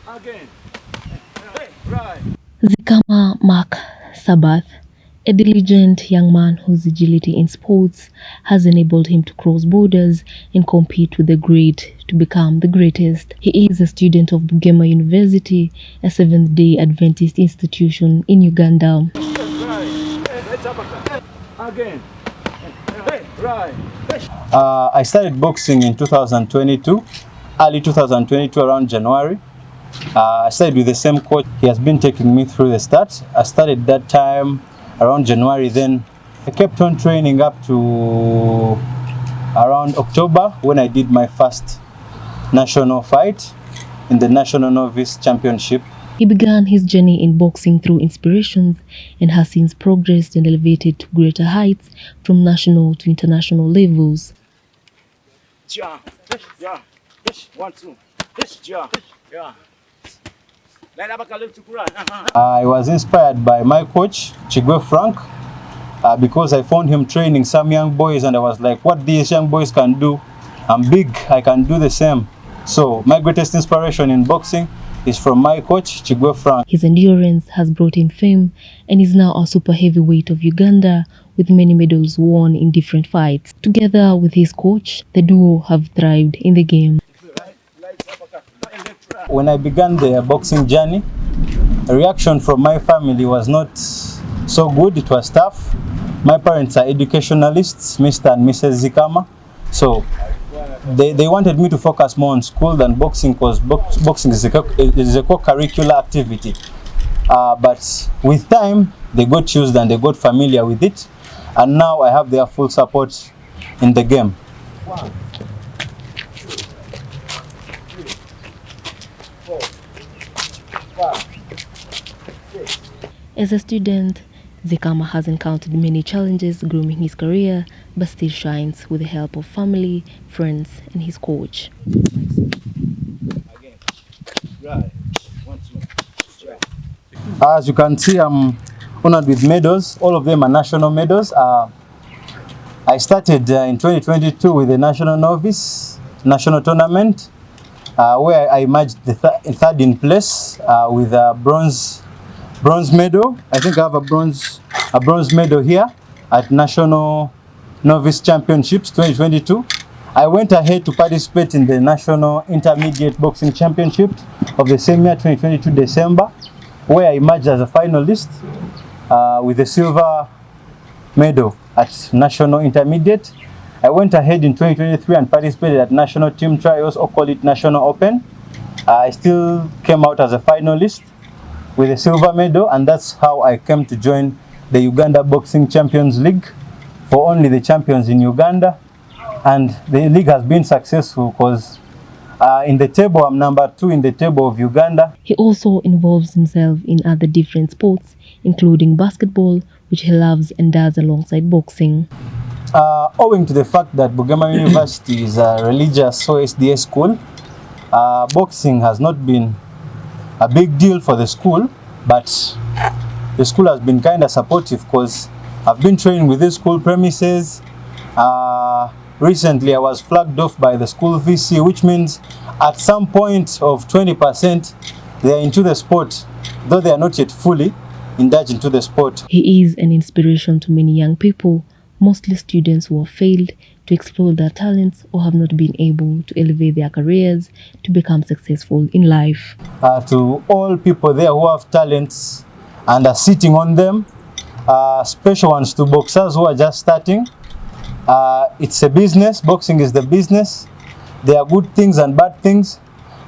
Again. Right. Zikama Mark Sabath, a diligent young man whose agility in sports has enabled him to cross borders and compete with the great to become the greatest. He is a student of BUGEMA University, a Seventh-day Adventist institution in Uganda. Again. Right. I started boxing in 2022, early 2022, around January. I started with the same coach. He has been taking me through the start. I started that time around January, then I kept on training up to around October when I did my first national fight in the National Novice Championship. He began his journey in boxing through inspirations and has since progressed and elevated to greater heights from national to international levels. Yeah. 1, 2. Yeah. I was inspired by my coach, Chigwe Frank, because I found him training some young boys and I was like, what these young boys can do, I'm big, I can do the same. So my greatest inspiration in boxing is from my coach, Chigwe Frank. His endurance has brought him fame and is now a super heavyweight of Uganda with many medals won in different fights. Together with his coach, the duo have thrived in the game. When I began the boxing journey, the reaction from my family was not so good. It was tough. My parents are educationalists, Mr. and Mrs. Zikama. So they wanted me to focus more on school than boxing because boxing is a co-curricular activity. But with time, they got used and they got familiar with it. And now I have their full support in the game. Wow. As a student, Zikama has encountered many challenges grooming his career, but still shines with the help of family, friends, and his coach. As you can see, I'm honored with medals. All of them are national medals. I started in 2022 with the National Novice National Tournament, where I emerged third in place with a bronze medal. I think I have a bronze medal here at National Novice Championships 2022. I went ahead to participate in the National Intermediate Boxing Championships of the same year, 2022 December, where I emerged as a finalist with a silver medal at National Intermediate. I went ahead in 2023 and participated at National Team Trials, or call it National Open. I still came out as a finalist with a silver medal, and that's how I came to join the Uganda Boxing Champions League for only the champions in Uganda. And the league has been successful because in the table, I'm number 2 in the table of Uganda. He also involves himself in other different sports, including basketball, which he loves and does alongside boxing. Owing to the fact that BUGEMA University is a religious OSDA school, boxing has not been a big deal for the school, but the school has been kind of supportive because I've been training with the school premises. Recently, I was flagged off by the school VC, which means at some point of 20%, they are into the sport, though they are not yet fully indulged into the sport. He is an inspiration to many young people, mostly students who have failed to explore their talents or have not been able to elevate their careers to become successful in life. To all people there who have talents and are sitting on them, special ones to boxers who are just starting. It's a business. Boxing is the business. There are good things and bad things,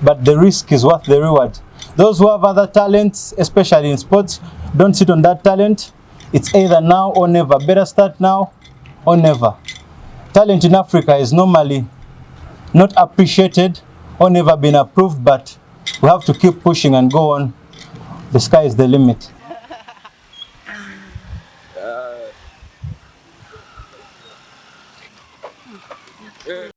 but the risk is worth the reward. Those who have other talents, especially in sports, don't sit on that talent. It's either now or never. Better start now or never. Talent in Africa is normally not appreciated or never been approved, but we have to keep pushing and go on. The sky is the limit.